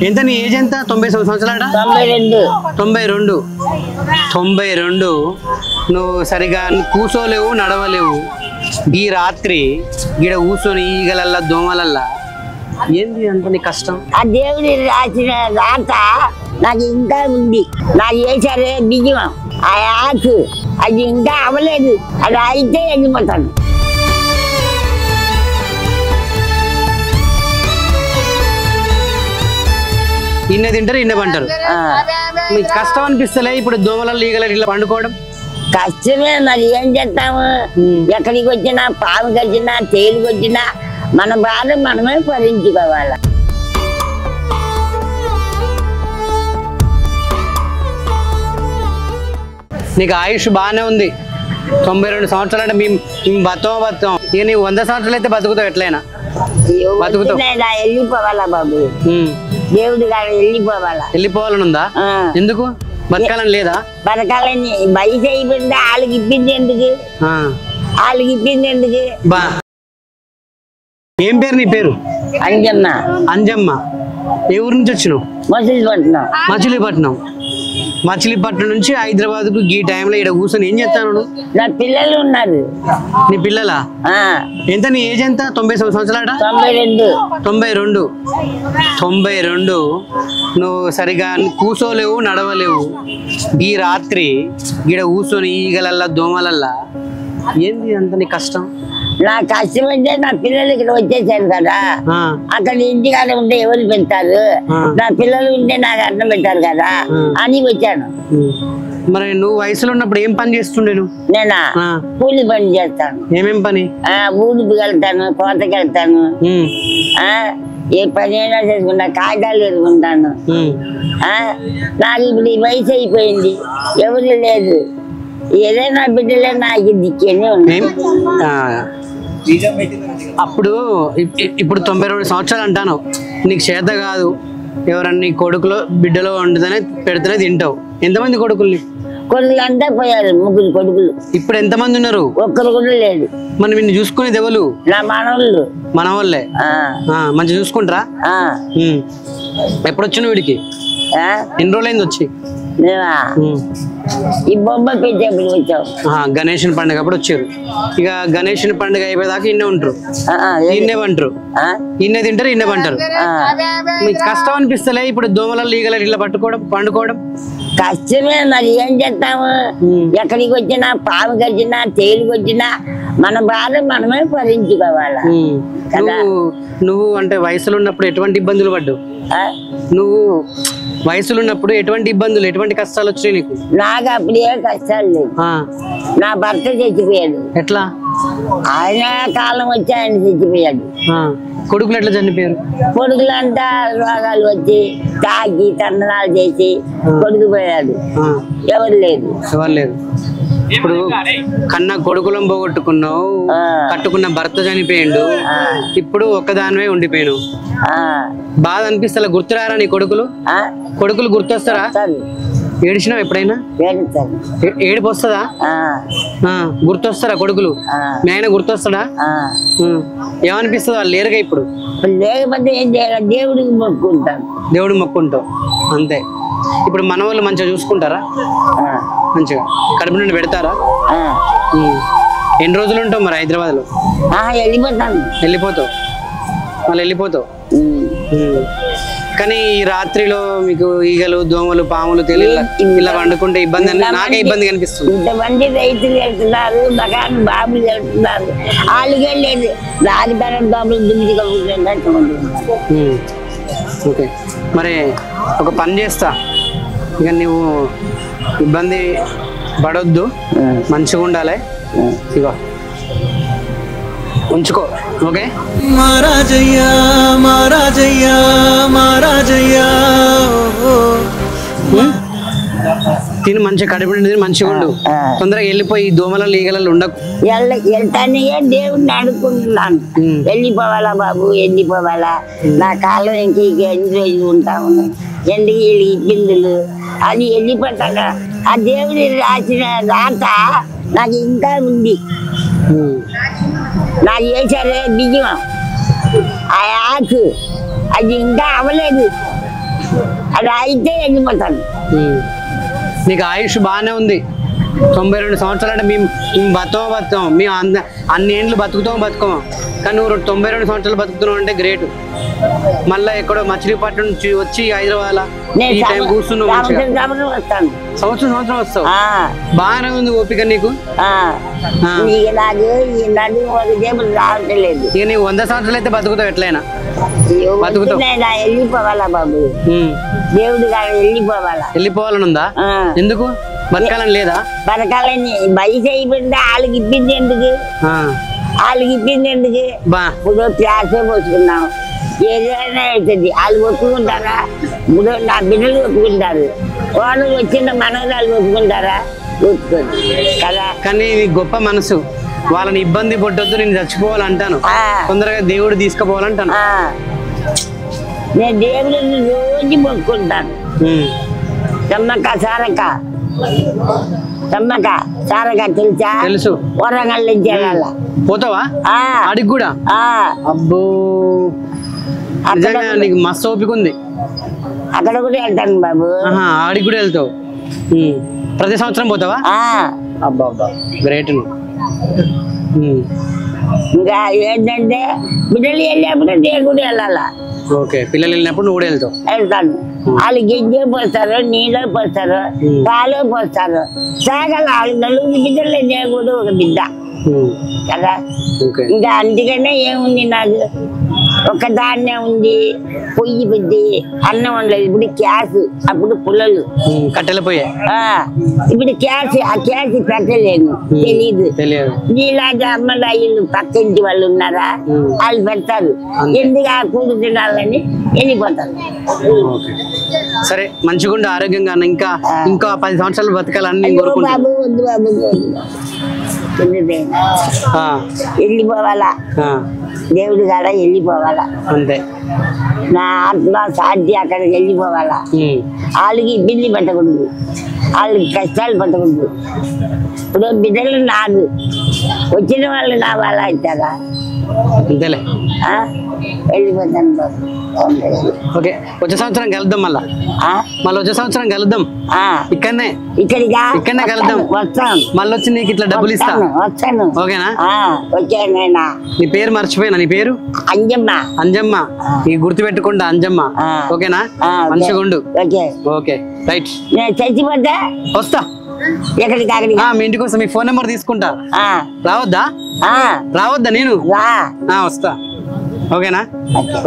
ఎంత నీ ఏజ్ ఎంత? 90 సంవత్సరాల? 92. 92. నువ్వు సరిగా కూసోలేవు, నడవలేవు. ఈ రాత్రి గిడ కూర్చొని ఈగలల్లా దోమలల్లా ఏంది అంత నీ కష్టం? ఆ దేవుడి రాసిన రాత నాకు ఇంకా ఉంది. నాకు వేసారే బియ్యం ఆ ఆకు అది ఇంకా అవ్వలేదు. అది అయితే వెళ్ళిపోతాను. ఇన్న తింటారు, ఇన్న పంటారు. మీకు కష్టం అనిపిస్తలే ఇప్పుడు దోమలలో ఈగల ఇట్లా పండుకోవడం? కష్టమే మరి, ఏం చేస్తాము? ఎక్కడికి వచ్చినా, పాముకి వచ్చినా, తేలికి వచ్చినా మన బాధ మనమే భరించుకోవాలి. నీకు ఆయుష్ బాగానే ఉంది. 92 సంవత్సరాలు అంటే మేము బతం. ఇక నీవు 100 సంవత్సరాలు అయితే బతుకుతావు. ఎట్లయినా బతుకుతావు. వెళ్ళిపోవాలా బాబు? దేవుడి గారు వెళ్ళిపోవాలని ఉందా? ఎందుకు? బతకాలని లేదా? బతకాలని వయసు అయిపోయింది. వాళ్ళకి ఇప్పింది ఎందుకు? వాళ్ళకి ఇప్పింది ఎందుకు? ఏం పేరు నీ పేరు? అంజమ్మ. అంజమ్మ. ఏ ఊరు నుంచి వచ్చినావు? మచిలీపట్నం. మచిలీపట్నం నుంచి హైదరాబాద్ కు ఈ టైంలో ఇక్కడ కూర్చొని ఏం చేస్తాను? నా పిల్లలు ఉన్నారు. నీ పిల్లలా? ఎంత నీ ఏజ్ ఎంత? 90 సంవత్సరాల? 92. నువ్వు సరిగా కూసోలేవు, నడవలేవు. ఈ రాత్రి గిడ కూర్చొని ఈగలల్లా దోమలల్లా ఏంది అంత నీ కష్టం? నా కష్టం అంటే నా పిల్లలు ఇక్కడ వచ్చేసారు కదా, అక్కడ ఇంటికాడ ఉంటే ఎవరు పెడతారు? నా పిల్లలు ఉంటే నాకు అన్నం పెట్టారు కదా అని వచ్చాను. మరి నువ్వు వయసులో ఉన్నప్పుడు ఏం పని చేస్తుండే? నేనా కూలి పని చేస్తాను. ఏమేం పని? ఊడికి వెళ్తాను, కోతకి వెళ్తాను, ఏ పని అయినా చేసుకుంటా, కాగితాలు ఎదుర్కొంటాను. నాకు ఇప్పుడు ఈ వయసు అయిపోయింది, ఎవరు లేదు. ఏదైనా బిడ్డలే నాకు దిక్కేనే ఉన్నాయి. అప్పుడు ఇప్పుడు 92 సంవత్సరాలు అంటాను. నీకు చేత కాదు, ఎవరన్నా నీ కొడుకులో బిడ్డలో వండుతనే పెడితేనే తింటావు. ఎంతమంది కొడుకుల్ని? కొడుకులు అంతా పోయారు, 3 కొడుకులు. ఇప్పుడు ఎంతమంది ఉన్నారు? ఒక్కరు కూడా లేదు. మనం నిన్ను చూసుకునేది ఎవరు? నా మనవాళ్ళు. మనవాళ్ళే మంచిగా చూసుకుంటారా? ఎప్పుడు వచ్చిన వీడికి? ఎన్ని రోజులైంది వచ్చి? ఈ బొమ్మ పెట్టేప్పుడు వచ్చావు. గణేషుని పండుగ అప్పుడు వచ్చారు. ఇక గణేషుని పండుగ అయిపోయేదాకా ఇన్నే ఉంటారు, ఇన్నే పంటారు, ఇన్నే తింటారు, ఇన్నే పంటారు. మీకు కష్టం అనిపిస్తలే ఇప్పుడు దోమలలో ఈగల ఇట్లా పండుకోవడం? కష్టమే మరి, ఏం చేస్తాము? ఎక్కడికి వచ్చినా, పాముకి వచ్చినా, తేలికి వచ్చినా మన బాధ మనమే భరించుకోవాలి. నువ్వు అంటే వయసులో ఉన్నప్పుడు ఎటువంటి ఇబ్బందులు పడ్డావు? నువ్వు వయసులో ఉన్నప్పుడు ఎటువంటి ఇబ్బందులు, ఎటువంటి కష్టాలు వచ్చినాయి నీకు? నాకు అప్పుడు ఏ కష్టాలు లేవు. నా భర్త చచ్చిపోయాడు. ఎట్లా? ఆయన కాలం వచ్చి ఆయన చచ్చిపోయాడు. కొడుకులు ఎట్లా చనిపోయారు? కొడుకులంతా రోగాలు వచ్చి తాగి తందనాలు చేసి కొడుకు పోయాడు. ఎవరు లేదు. ఇప్పుడు కన్నా కొడుకులను పోగొట్టుకున్నావు, కట్టుకున్న భర్త చనిపోయిండు, ఇప్పుడు ఒక్కదానివే ఉండిపోయాను. బాధ అనిపిస్తా? గుర్తురారా నీ కొడుకులు? కొడుకులు గుర్తొస్తారా? ఏడిచినావు ఎప్పుడైనా? ఏడుపు వస్తుందా? గుర్తొస్తారా కొడుకులు? మీ ఆయన గుర్తొస్తాడా? ఏమనిపిస్తుంది? వాళ్ళు లేరుగా ఇప్పుడు. లేకపోతే ఏం చేయాలి? దేవుడికి మొక్కుంటావు అంతే. ఇప్పుడు మన వాళ్ళు మంచిగా చూసుకుంటారా? మంచిగా కడుపు నుండి పెడతారా? ఎన్ని రోజులు ఉంటావు మరి హైదరాబాద్ లో? వెళ్ళిపోతావు మళ్ళీ వెళ్ళిపోతావు. కానీ ఈ రాత్రిలో మీకు ఈగలు, దోమలు, పాములు తెలియదు ఇలా వండుకుంటే ఇబ్బంది. నాకే ఇబ్బంది కనిపిస్తుంది. ఇంతమంది రైతులు వెళ్తున్నారు, మగాను బాబులు వెళ్తున్నారు, వాళ్ళకే లేదు. రాజధాని బాబులు ఓకే, మరి ఒక పని చేస్తా. ఇక నువ్వు ఇబ్బంది పడొద్దు, మంచిగా ఉండాలి. ఇగో ఉంచుకో. ఓకే, మహారాజయ్యా మహారాజయ్యా మహారాజయ్యా తిని మంచిగా కడుపు తిని మంచిగా ఉండు. తొందరగా వెళ్ళిపోయి దోమలలో ఈగలలో ఉండకు. వెళ్తానే దేవుడిని అడుక్కుంటున్నాను, వెళ్ళిపోవాలా బాబు, వెళ్ళిపోవాలా. నా కాలం ఇంక ఎన్ని రోజులు ఉంటాము, ఎందుకు వీళ్ళకి ఇబ్బందులు అది వెళ్ళిపోతాగా. ఆ దేవుడి రాసిన రాత నాకు ఇంకా ఉంది. నాకు వేసారే బియ్యం ఆ ఆకు అది ఇంకా అవ్వలేదు. అది అయితే వెళ్ళిపోతాను. నీకు ఆయుష్ బాగానే ఉంది. 92 సంవత్సరాలు అంటే మేము బతకం మేము అన్ని ఏండ్లు బతుకుతాం కానీ నువ్వు 92 సంవత్సరాలు బతుకుతున్నావు అంటే గ్రేట్. మళ్ళీ ఎక్కడో మచిలీపట్నం నుంచి వచ్చి హైదరాబాద్ ఈ టైం కూర్చున్నావు. వస్తాను సంవత్సరం వస్తావు. బాగానే ఉంది ఓపిక నీకు. రావట్లేదు. ఇక నీకు 100 సంవత్సరాలు అయితే బతుకుతావు, ఎట్లయినా బతుకుతావు. వెళ్ళిపోవాలా బాబు, దేవుడు వెళ్ళిపోవాలని ఉందా? ఎందుకు బతకాలని లేదా? బతకాలని వయసు అయిపోయింది. వాళ్ళకి ఇప్పింది ఎందుకు, ఇప్పుడు ప్యాసే పోసుకున్నాం. ఏదైనా అవుతుంది. వాళ్ళు ఒప్పుకుంటారా? ఇప్పుడు నా బిడ్డలు ఒప్పుకుంటారు, వాళ్ళు వచ్చిన మనవరాలు ఒప్పుకుంటారా? ఒప్పుకోండి కదా. కానీ గొప్ప మనసు, వాళ్ళని ఇబ్బంది పట్టొద్దు, నేను చచ్చిపోవాలంటాను, తొందరగా దేవుడు తీసుకుపోవాలంటాను. నేను దేవుడిని రోజు మొక్కుకుంటాను. సమ్మక్క సారక తెలుసా? తెలుసు. వరంగల్ నుంచి వెళ్ళాలా? పోతావా ఆడికి కూడా? అబ్బో, నిజంగా నీకు మస్తు ఓపిక ఉంది. అక్కడ కూడా వెళ్తాను బాబు. ఆడికి కూడా వెళ్తావు? ప్రతి సంవత్సరం పోతావా? అబ్బా గ్రేట్. ఇంకా ఏంటంటే బిడ్డలు వెళ్ళేప్పుడు నేను కూడా వెళ్ళాలా. ఓకే, పిల్లలు వెళ్ళినప్పుడు నువ్వు కూడా వెళ్తాను. వాళ్ళు గింజే పోస్తారు, నీళ్ళే పోస్తారు, పాలు పోస్తారు. సాగల వాళ్ళు నలుగురు బిడ్డలు నేను కూడా ఒక బిడ్డ కదా. ఇంకా అందుకనే ఏముంది నాకు, ఒక దాన్నే ఉంది. పొయ్యి పెద్ది అన్నం ఉండలేదు. ఇప్పుడు గ్యాస్, అప్పుడు పుల్లలు కట్టెల పొయ్యి. ఇప్పుడు గ్యాస్, ఆ గ్యాస్ పెట్టలేను, తెలీదు. నీలాంటి అమ్మలు అయ్యలు పక్కింటి వాళ్ళు ఉన్నారా, వాళ్ళు పెడతారు. ఎందుకు ఆ కూడు తినాలని వెళ్ళిపోతారు. సరే, మంచిగుండు, ఆరోగ్యంగా ఇంకా 10 సంవత్సరాలు బతకాలని బాబు. వద్దు బాబు, వెళ్ళిపోవాలా, దేవుడి కాడ వెళ్ళిపోవాలా అంతే. నా ఆత్మ సాధ్య అక్కడికి వెళ్ళిపోవాలా. వాళ్ళకి ఇబ్బంది పెట్టకూడదు, వాళ్ళకి కష్టాలు పెట్టకూడదు. ఇప్పుడు బిడ్డలు నాదు, వచ్చిన వాళ్ళు నా వాళ్ళ అవుతారా? అంతేలే, వెళ్ళిపోతాను బాబు. ఓకే, వచ్చే సంవత్సరం కలుద్దాం. మళ్ళీ వచ్చే సంవత్సరం కలుద్దాం. ఇక్కడనే కలుద్దాం. వస్తాను. మళ్ళీ వచ్చి నీకు ఇట్లా డబ్బులు ఇస్తాను. వస్తాను. ఓకేనా? వచ్చానైనా. నీ పేరు మర్చిపోయినా. నీ పేరు అంజమ్మ. ఈ గుర్తు పెట్టుకుంటా, అంజమ్మ. ఓకేనా? మంచిగా ఉండు. Okay, right. నేను చచ్చిపోతే వస్తా. ఎక్కడికి? మీ ఇంటికి వస్తా. మీ ఫోన్ నెంబర్ తీసుకుంటా. రావద్దా? నేను వస్తా. ఓకేనా? ఓకే.